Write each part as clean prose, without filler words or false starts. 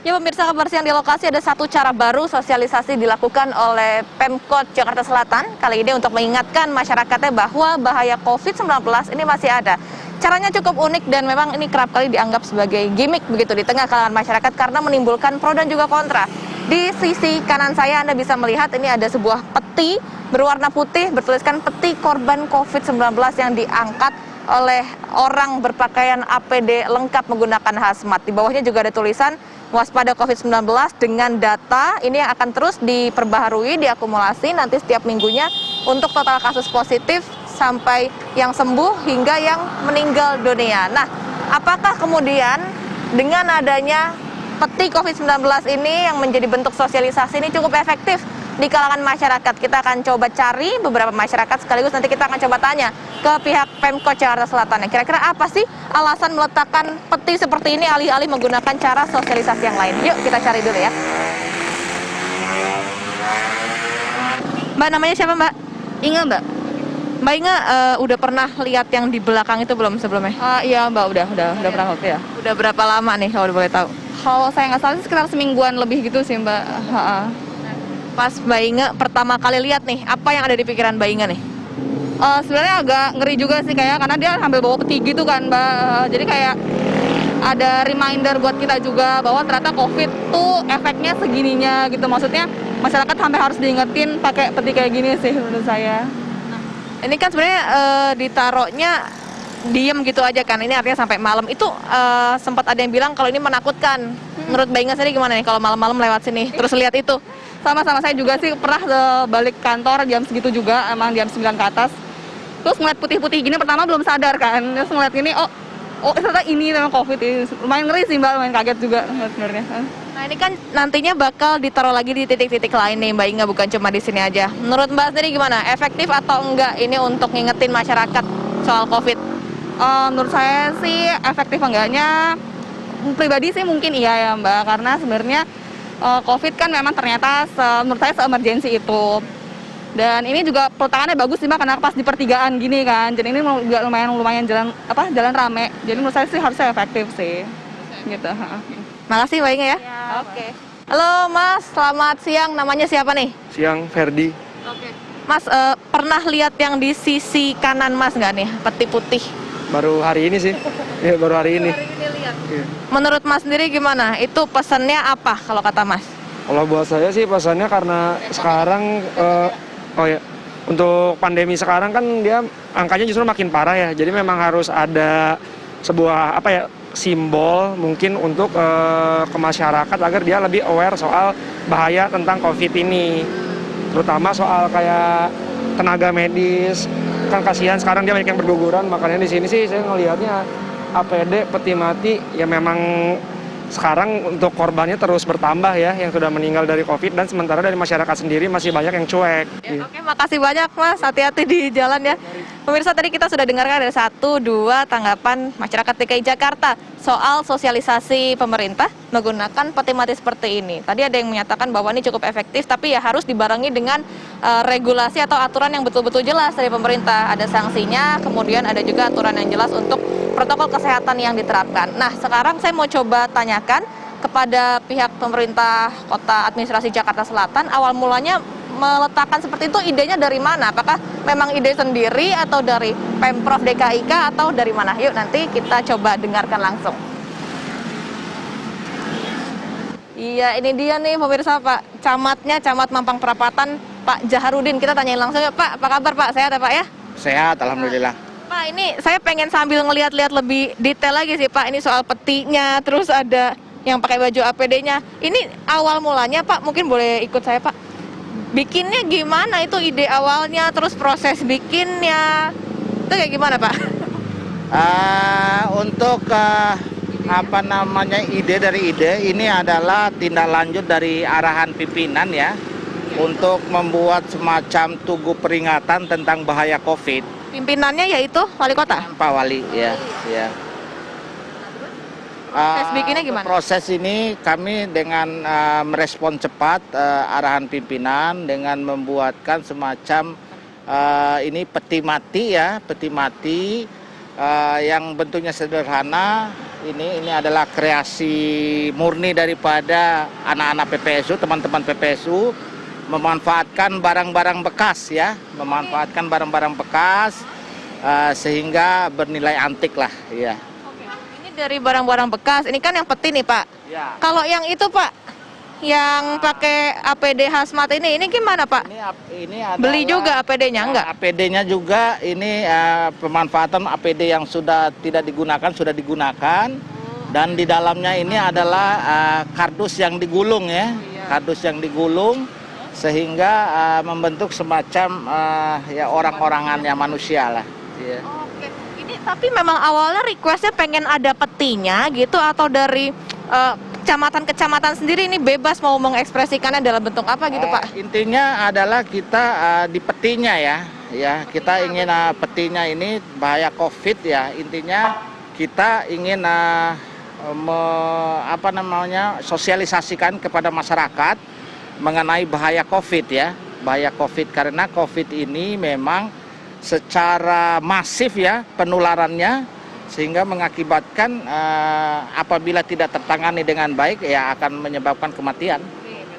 Ya pemirsa, kabar siang di lokasi ada satu cara baru sosialisasi dilakukan oleh Pemkot Jakarta Selatan. Kali ini untuk mengingatkan masyarakatnya bahwa bahaya COVID-19 ini masih ada. Caranya cukup unik dan memang ini kerap kali dianggap sebagai gimmick begitu di tengah kalangan masyarakat karena menimbulkan pro dan juga kontra. Di sisi kanan saya Anda bisa melihat ini ada sebuah peti berwarna putih bertuliskan peti korban COVID-19 yang diangkat oleh orang berpakaian APD lengkap menggunakan hazmat. Di bawahnya juga ada tulisan waspada COVID-19 dengan data ini yang akan terus diperbaharui, diakumulasi nanti setiap minggunya untuk total kasus positif sampai yang sembuh hingga yang meninggal dunia. Nah, apakah kemudian dengan adanya peti COVID-19 ini yang menjadi bentuk sosialisasi ini cukup efektif di kalangan masyarakat? Kita akan coba cari beberapa masyarakat sekaligus nanti kita akan coba tanya ke pihak Pemkot Jakarta Selatan. Kira-kira apa sih alasan meletakkan peti seperti ini alih-alih menggunakan cara sosialisasi yang lain? Yuk kita cari dulu ya. Mbak, namanya siapa Mbak? Inga, Mbak. Mbak Inga udah pernah lihat yang di belakang itu belum sebelumnya? Iya Mbak, udah pernah waktu ya. Udah berapa lama nih kalau boleh tahu? Kalau saya nggak salah sih sekitar semingguan lebih gitu sih Mbak. Pas Mbak Inga pertama kali lihat nih, apa yang ada di pikiran Mbak Inga nih? Sebenarnya agak ngeri juga sih kayak karena dia sambil bawa peti gitu kan Mbak. Jadi kayak ada reminder buat kita juga bahwa ternyata COVID tuh efeknya segininya gitu. Maksudnya masyarakat sampai harus diingetin pakai peti kayak gini sih menurut saya. Ini kan sebenarnya ditaruhnya diem gitu aja kan, ini artinya sampai malam. Itu sempat ada yang bilang kalau ini menakutkan. Menurut Mbak Inga sendiri gimana nih kalau malam-malam lewat sini terus lihat itu? Sama-sama saya juga sih pernah balik kantor jam segitu juga, emang jam 9 ke atas. Terus ngeliat putih-putih gini pertama belum sadar kan, terus ngeliat ini oh ternyata ini memang COVID ini. Lumayan ngeri sih Mbak, lumayan kaget juga sebenarnya. Nah ini kan nantinya bakal ditaruh lagi di titik-titik lain nih Mbak Inga, bukan cuma di sini aja. Menurut Mbak sendiri gimana? Efektif atau enggak ini untuk ngingetin masyarakat soal COVID? Menurut saya sih efektif enggaknya pribadi sih mungkin iya ya Mbak, karena sebenarnya COVID kan memang ternyata menurut saya se-emergency itu. Dan ini juga peletakannya bagus sih Mbak, karena pas di pertigaan gini kan. Jadi ini juga lumayan jalan rame. Jadi menurut saya sih harusnya efektif sih. Gitu. Makasih Mbak Inga ya. Oke. Halo Mas, selamat siang. Namanya siapa nih? Siang, Ferdi. Oke. Mas, pernah lihat yang di sisi kanan Mas nggak nih, peti putih? Baru hari ini sih. Ya, baru hari ini. Lihat. Iya. Menurut Mas sendiri gimana? Itu pesannya apa kalau kata Mas? Kalau buat saya sih pesannya karena sekarang untuk pandemi sekarang kan dia angkanya justru makin parah ya. Jadi memang harus ada sebuah simbol mungkin untuk ke masyarakat agar dia lebih aware soal bahaya tentang COVID ini. Terutama soal kayak tenaga medis. Kan kasihan sekarang dia banyak yang berguguran, makanya di sini sih saya ngelihatnya APD peti mati ya memang sekarang untuk korbannya terus bertambah ya yang sudah meninggal dari COVID, dan sementara dari masyarakat sendiri masih banyak yang cuek. Ya, oke, makasih banyak Mas, hati-hati di jalan ya. Pemirsa, tadi kita sudah dengarkan ada 1-2 tanggapan masyarakat DKI Jakarta soal sosialisasi pemerintah menggunakan peti mati seperti ini. Tadi ada yang menyatakan bahwa ini cukup efektif, tapi ya harus dibarengi dengan regulasi atau aturan yang betul-betul jelas dari pemerintah. Ada sanksinya, kemudian ada juga aturan yang jelas untuk protokol kesehatan yang diterapkan. Nah, sekarang saya mau coba tanyakan kepada pihak pemerintah Kota Administrasi Jakarta Selatan, awal mulanya meletakkan seperti itu idenya dari mana? Apakah memang ide sendiri atau dari Pemprov DKI atau dari mana? Yuk nanti kita coba dengarkan langsung. Iya, ini dia nih pemirsa Pak Camatnya, Camat Mampang Perapatan, Pak Jaharudin. Kita tanyain langsung ya Pak, apa kabar Pak? Sehat ya Pak ya? Sehat, alhamdulillah. Pak, ini saya pengen sambil ngeliat-liat lebih detail lagi sih Pak, ini soal petinya, terus ada yang pakai baju APD-nya. Ini awal mulanya Pak, mungkin boleh ikut saya Pak. Bikinnya gimana, itu ide awalnya, terus proses bikinnya, itu kayak gimana Pak? Untuk ide ini adalah tindak lanjut dari arahan pimpinan ya, untuk membuat semacam tugu peringatan tentang bahaya COVID. Pimpinannya yaitu Wali Kota? Pak Wali, ya. Proses bikinnya gimana? Proses ini kami dengan merespon cepat arahan pimpinan dengan membuatkan semacam ini peti mati ya, yang bentuknya sederhana, Ini adalah kreasi murni daripada anak-anak PPSU, teman-teman PPSU, memanfaatkan barang-barang bekas ya, memanfaatkan barang-barang bekas sehingga bernilai antik lah ya. Oke. Ini dari barang-barang bekas, ini kan yang peti nih Pak. Ya. Kalau yang itu Pak, yang pakai APD hazmat ini gimana Pak? Ini adalah, Beli juga APD-nya enggak? APD-nya juga ini pemanfaatan APD yang sudah tidak digunakan, sudah digunakan. Dan di dalamnya ini adalah kardus yang digulung ya, kardus yang digulung sehingga membentuk semacam ya orang-orangannya manusia lah. Ya. Oke. Ini tapi memang awalnya requestnya pengen ada petinya gitu atau dari kecamatan-kecamatan sendiri ini bebas mau mengekspresikannya dalam bentuk apa gitu Pak? Intinya adalah kita di petinya ya kita ingin petinya ini bahaya COVID ya, intinya kita ingin sosialisasikan kepada masyarakat mengenai bahaya COVID ya, bahaya COVID karena COVID ini memang secara masif ya penularannya, sehingga mengakibatkan apabila tidak tertangani dengan baik ya akan menyebabkan kematian.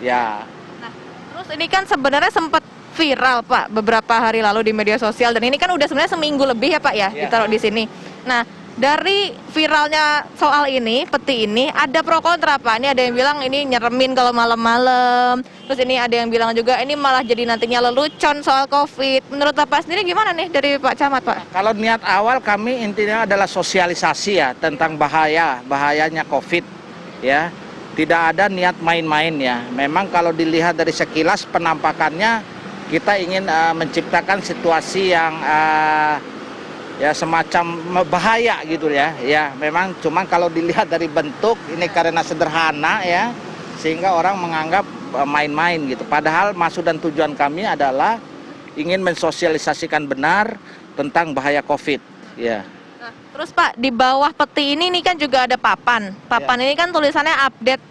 Ya. Nah, terus ini kan sebenarnya sempat viral Pak beberapa hari lalu di media sosial dan ini kan udah sebenarnya seminggu lebih ya Pak ya ditaruh di sini. Nah, dari viralnya soal ini, peti ini, ada pro kontra Pak. Ini ada yang bilang ini nyeremin kalau malam-malam. Terus ini ada yang bilang juga ini malah jadi nantinya lelucon soal COVID. Menurut Bapak sendiri gimana nih dari Pak Camat Pak? Kalau niat awal kami intinya adalah sosialisasi ya tentang bahayanya COVID ya. Tidak ada niat main-main ya. Memang kalau dilihat dari sekilas penampakannya kita ingin menciptakan situasi yang ya semacam bahaya gitu ya. Ya, memang cuma kalau dilihat dari bentuk ini karena sederhana ya sehingga orang menganggap main-main gitu. Padahal maksud dan tujuan kami adalah ingin mensosialisasikan benar tentang bahaya COVID ya. Nah, terus Pak, di bawah peti ini kan juga ada papan. Papan ini kan tulisannya update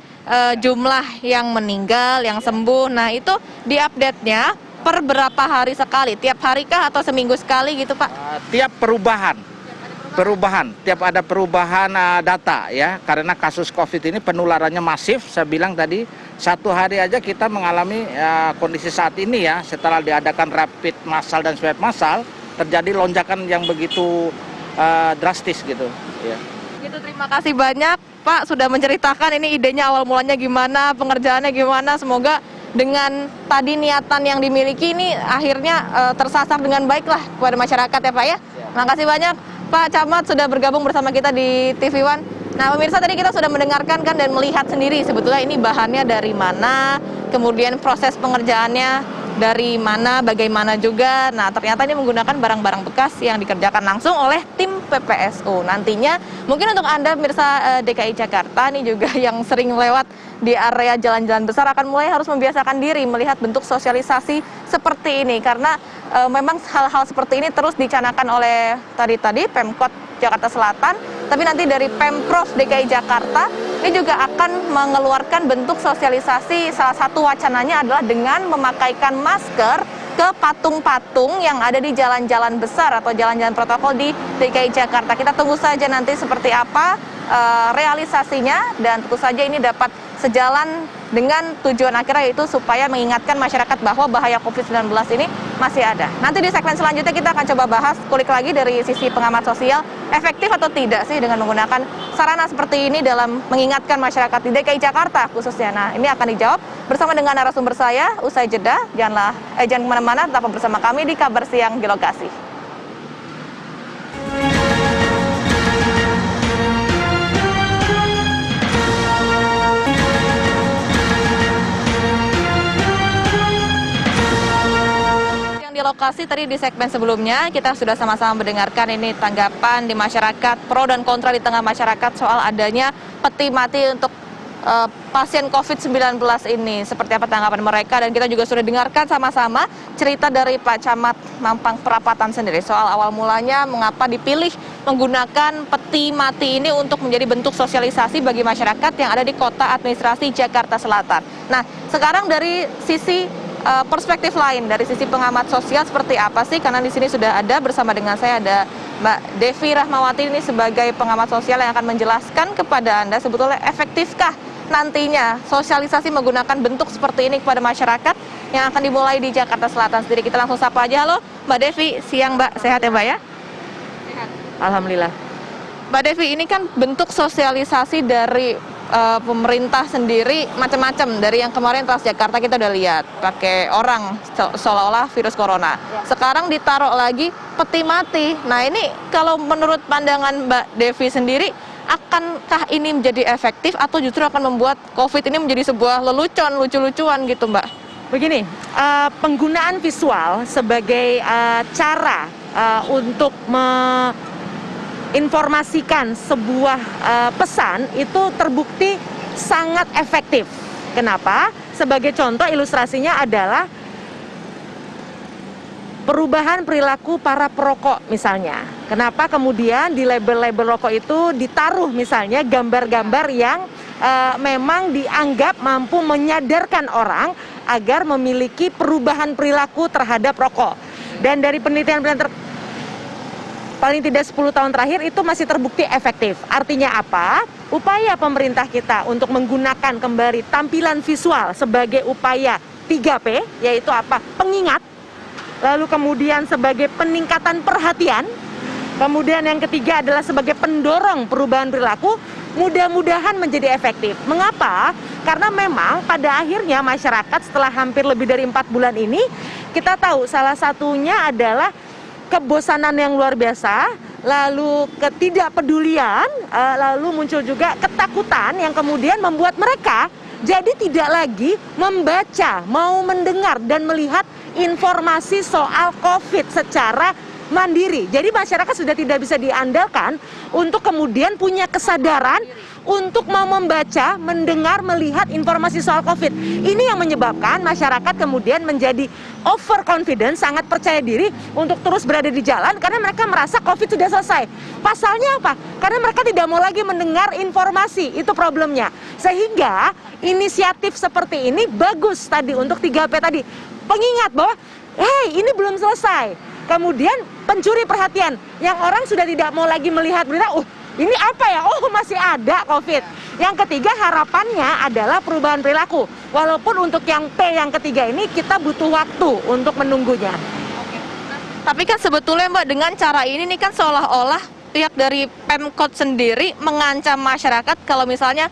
jumlah yang meninggal, yang sembuh. Nah, itu di-update-nya per berapa hari sekali? Tiap hari kah atau seminggu sekali gitu Pak? Tiap tiap ada perubahan data ya, karena kasus COVID ini penularannya masif. Saya bilang tadi satu hari aja kita mengalami kondisi saat ini ya, setelah diadakan rapid massal dan swab massal terjadi lonjakan yang begitu drastis gitu ya. Gitu, terima kasih banyak Pak sudah menceritakan ini idenya awal mulanya gimana, pengerjaannya gimana. Semoga dengan tadi niatan yang dimiliki ini akhirnya tersasar dengan baik lah kepada masyarakat ya Pak ya. Terima kasih banyak Pak Camat sudah bergabung bersama kita di TV One. Nah pemirsa, tadi kita sudah mendengarkan kan dan melihat sendiri sebetulnya ini bahannya dari mana, kemudian proses pengerjaannya dari mana, bagaimana juga. Nah ternyata ini menggunakan barang-barang bekas yang dikerjakan langsung oleh tim PPSU. Nantinya mungkin untuk Anda pemirsa DKI Jakarta ini juga yang sering lewat di area jalan-jalan besar akan mulai harus membiasakan diri melihat bentuk sosialisasi seperti ini karena memang hal-hal seperti ini terus dicanangkan oleh tadi Pemkot Jakarta Selatan, tapi nanti dari Pemprov DKI Jakarta ini juga akan mengeluarkan bentuk sosialisasi. Salah satu wacananya adalah dengan memakaikan masker ke patung-patung yang ada di jalan-jalan besar atau jalan-jalan protokol di DKI Jakarta. Kita tunggu saja nanti seperti apa realisasinya dan tentu saja ini dapat sejalan dengan tujuan akhirnya yaitu supaya mengingatkan masyarakat bahwa bahaya COVID-19 ini masih ada. Nanti di segmen selanjutnya kita akan coba bahas kulik lagi dari sisi pengamat sosial, efektif atau tidak sih dengan menggunakan sarana seperti ini dalam mengingatkan masyarakat di DKI Jakarta khususnya. Nah ini akan dijawab bersama dengan narasumber saya usai jeda. Jangan kemana-mana, tetap bersama kami di Kabar Siang di Lokasi. Di lokasi tadi di segmen sebelumnya kita sudah sama-sama mendengarkan ini tanggapan di masyarakat, pro dan kontra di tengah masyarakat soal adanya peti mati untuk pasien COVID-19 ini. Seperti apa tanggapan mereka, dan kita juga sudah dengarkan sama-sama cerita dari Pak Camat Mampang Perapatan sendiri soal awal mulanya mengapa dipilih menggunakan peti mati ini untuk menjadi bentuk sosialisasi bagi masyarakat yang ada di kota administrasi Jakarta Selatan. Nah, sekarang dari sisi perspektif lain, dari sisi pengamat sosial seperti apa sih? Karena di sini sudah ada bersama dengan saya ada Mbak Devi Rahmawati ini sebagai pengamat sosial yang akan menjelaskan kepada Anda sebetulnya efektifkah nantinya sosialisasi menggunakan bentuk seperti ini kepada masyarakat yang akan dimulai di Jakarta Selatan sendiri. Kita langsung sapa aja. Halo Mbak Devi, siang Mbak, sehat ya Mbak ya? Sehat. Alhamdulillah. Mbak Devi, ini kan bentuk sosialisasi dari pemerintah sendiri macam-macam. Dari yang kemarin Transjakarta kita udah lihat pakai orang seolah-olah virus corona. Sekarang ditaruh lagi peti mati. Nah ini kalau menurut pandangan Mbak Devi sendiri, akankah ini menjadi efektif atau justru akan membuat COVID ini menjadi sebuah lelucon, lucu-lucuan gitu Mbak? Begini, penggunaan visual sebagai cara untuk informasikan sebuah pesan itu terbukti sangat efektif. Kenapa? Sebagai contoh ilustrasinya adalah perubahan perilaku para perokok misalnya. Kenapa kemudian di label-label rokok itu ditaruh misalnya gambar-gambar yang memang dianggap mampu menyadarkan orang agar memiliki perubahan perilaku terhadap rokok. Dan dari penelitian-penelitian paling tidak 10 tahun terakhir itu masih terbukti efektif. Artinya apa? Upaya pemerintah kita untuk menggunakan kembali tampilan visual sebagai upaya 3P, yaitu apa? Pengingat, lalu kemudian sebagai peningkatan perhatian, kemudian yang ketiga adalah sebagai pendorong perubahan perilaku, mudah-mudahan menjadi efektif. Mengapa? Karena memang pada akhirnya masyarakat setelah hampir lebih dari 4 bulan ini, kita tahu salah satunya adalah kebosanan yang luar biasa, lalu ketidakpedulian, lalu muncul juga ketakutan yang kemudian membuat mereka jadi tidak lagi membaca, mau mendengar dan melihat informasi soal COVID secara mandiri. Jadi masyarakat sudah tidak bisa diandalkan untuk kemudian punya kesadaran untuk mau membaca, mendengar, melihat informasi soal COVID. Ini yang menyebabkan masyarakat kemudian menjadi overconfident, sangat percaya diri untuk terus berada di jalan karena mereka merasa COVID sudah selesai. Pasalnya apa? Karena mereka tidak mau lagi mendengar informasi, itu problemnya. Sehingga inisiatif seperti ini bagus tadi untuk 3P tadi. Pengingat bahwa, hey ini belum selesai. Kemudian pencuri perhatian, yang orang sudah tidak mau lagi melihat berita, ini apa ya? Oh masih ada COVID. Yang ketiga harapannya adalah perubahan perilaku. Walaupun untuk yang P yang ketiga ini kita butuh waktu untuk menunggunya. Tapi kan sebetulnya Mbak dengan cara ini nih kan seolah-olah pihak dari Pemkot sendiri mengancam masyarakat kalau misalnya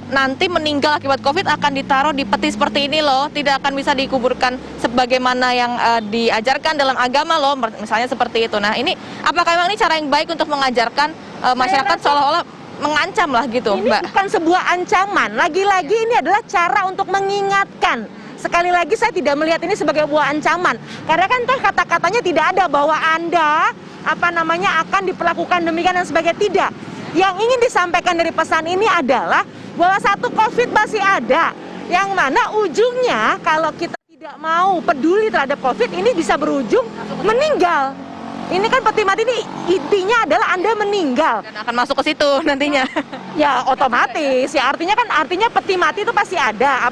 nanti meninggal akibat COVID akan ditaruh di peti seperti ini loh, tidak akan bisa dikuburkan sebagaimana yang diajarkan dalam agama loh, misalnya seperti itu. Nah ini, apakah memang ini cara yang baik untuk mengajarkan masyarakat seolah-olah mengancam lah gitu, ini Mbak? Ini bukan sebuah ancaman, lagi-lagi ini adalah cara untuk mengingatkan. Sekali lagi saya tidak melihat ini sebagai sebuah ancaman, karena kan toh kata-katanya tidak ada bahwa Anda akan diperlakukan demikian dan sebagainya, tidak. Yang ingin disampaikan dari pesan ini adalah bahwa satu COVID masih ada, yang mana ujungnya kalau kita tidak mau peduli terhadap COVID ini bisa berujung meninggal. Ini kan peti mati ini intinya adalah Anda meninggal. Dan akan masuk ke situ nantinya. Ya otomatis, ya artinya peti mati itu pasti ada.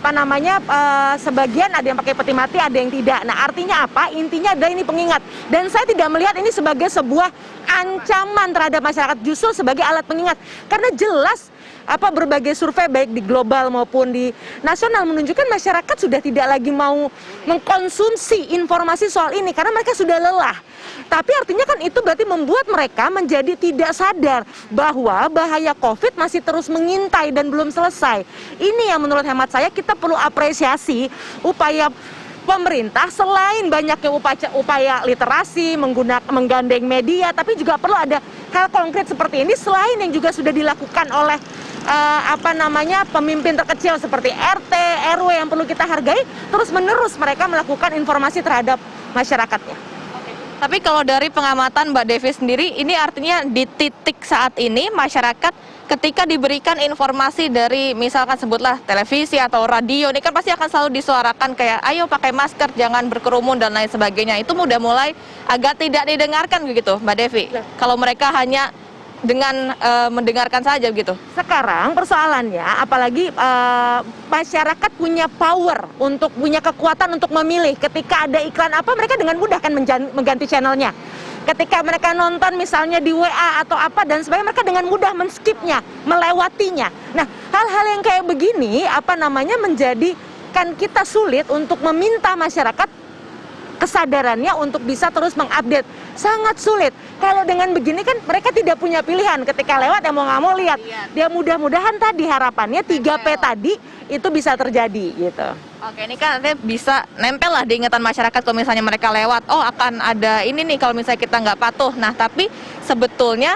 Sebagian ada yang pakai peti mati, ada yang tidak. Nah artinya apa? Intinya adalah ini pengingat. Dan saya tidak melihat ini sebagai sebuah ancaman terhadap masyarakat, justru sebagai alat pengingat. Karena jelas berbagai survei baik di global maupun di nasional menunjukkan masyarakat sudah tidak lagi mau mengkonsumsi informasi soal ini karena mereka sudah lelah. Tapi artinya kan itu berarti membuat mereka menjadi tidak sadar bahwa bahaya COVID masih terus mengintai dan belum selesai. Ini yang menurut hemat saya kita perlu apresiasi upaya pemerintah selain banyaknya upaya literasi, menggandeng media, tapi juga perlu ada hal konkret seperti ini selain yang juga sudah dilakukan oleh pemimpin terkecil seperti RT, RW yang perlu kita hargai, terus-menerus mereka melakukan informasi terhadap masyarakatnya. Tapi kalau dari pengamatan Mbak Devi sendiri, ini artinya di titik saat ini masyarakat ketika diberikan informasi dari misalkan sebutlah televisi atau radio, ini kan pasti akan selalu disuarakan kayak ayo pakai masker, jangan berkerumun dan lain sebagainya. Itu udah mulai agak tidak didengarkan begitu Mbak Devi. Kalau mereka hanya dengan mendengarkan saja gitu. Sekarang persoalannya apalagi masyarakat punya power punya kekuatan untuk memilih ketika ada iklan apa mereka dengan mudah kan mengganti channelnya. Ketika mereka nonton misalnya di WA atau apa dan sebagainya, mereka dengan mudah men-skipnya, melewatinya. Nah, hal-hal yang kayak begini menjadikan kita sulit untuk meminta masyarakat kesadarannya untuk bisa terus mengupdate. Sangat sulit. Kalau dengan begini kan mereka tidak punya pilihan. Ketika lewat ya mau nggak mau lihat. Dia mudah-mudahan tadi harapannya 3P tadi itu bisa terjadi gitu. Oke, ini kan nanti bisa nempel lah di ingatan masyarakat kalau misalnya mereka lewat. Oh, akan ada ini nih kalau misalnya kita nggak patuh. Nah, tapi sebetulnya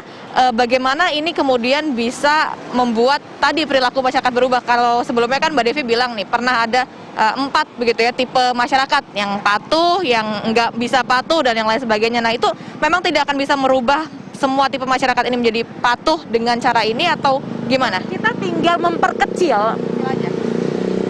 bagaimana ini kemudian bisa membuat tadi perilaku masyarakat berubah. Kalau sebelumnya kan Mbak Devi bilang nih, pernah ada 4 begitu ya tipe masyarakat, yang patuh, yang nggak bisa patuh, dan yang lain sebagainya. Nah, itu memang tidak akan bisa merubah semua tipe masyarakat ini menjadi patuh dengan cara ini atau gimana? Kita tinggal memperkecil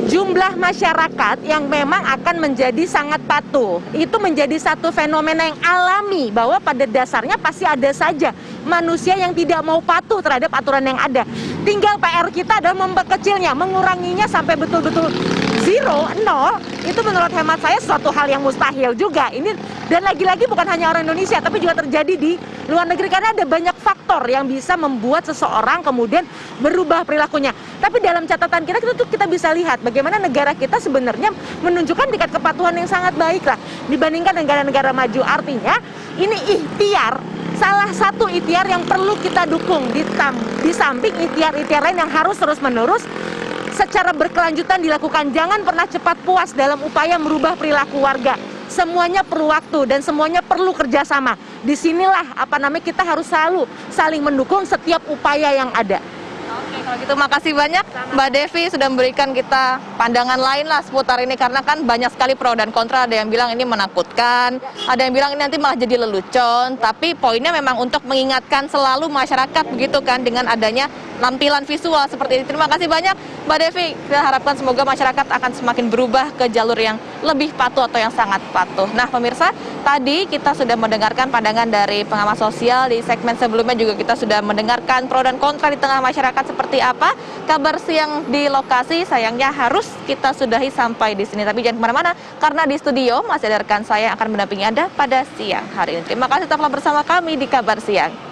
jumlah masyarakat yang memang akan menjadi sangat patuh. Itu menjadi satu fenomena yang alami, bahwa pada dasarnya pasti ada saja manusia yang tidak mau patuh terhadap aturan yang ada. Tinggal PR kita adalah memperkecilnya, menguranginya sampai betul-betul zero, nol. Itu menurut hemat saya suatu hal yang mustahil juga. Ini dan lagi-lagi bukan hanya orang Indonesia, tapi juga terjadi di luar negeri, karena ada banyak faktor yang bisa membuat seseorang kemudian berubah perilakunya. Tapi dalam catatan kita bisa lihat bagaimana negara kita sebenarnya menunjukkan tingkat kepatuhan yang sangat baik lah dibandingkan negara-negara maju. Artinya ini ikhtiar, salah satu ikhtiar yang perlu kita dukung di samping ikhtiar-ikhtiar lain yang harus terus-menerus secara berkelanjutan dilakukan. Jangan pernah cepat puas dalam upaya merubah perilaku warga. Semuanya perlu waktu dan semuanya perlu kerjasama. Disinilah kita harus selalu saling mendukung setiap upaya yang ada. Oke, kalau gitu makasih banyak Mbak Devi sudah memberikan kita pandangan lain lah seputar ini, karena kan banyak sekali pro dan kontra. Ada yang bilang ini menakutkan, ada yang bilang ini nanti malah jadi lelucon, tapi poinnya memang untuk mengingatkan selalu masyarakat begitu kan, dengan adanya tampilan visual seperti ini. Terima kasih banyak Mbak Devi. Kita harapkan semoga masyarakat akan semakin berubah ke jalur yang lebih patuh atau yang sangat patuh. Nah, pemirsa, tadi kita sudah mendengarkan pandangan dari pengamat sosial. Di segmen sebelumnya juga kita sudah mendengarkan pro dan kontra di tengah masyarakat seperti apa. Kabar siang di lokasi sayangnya harus kita sudahi sampai di sini. Tapi jangan kemana-mana, karena di studio masih ada rekan saya yang akan mendampingi Anda pada siang hari ini. Terima kasih, tetaplah bersama kami di Kabar Siang.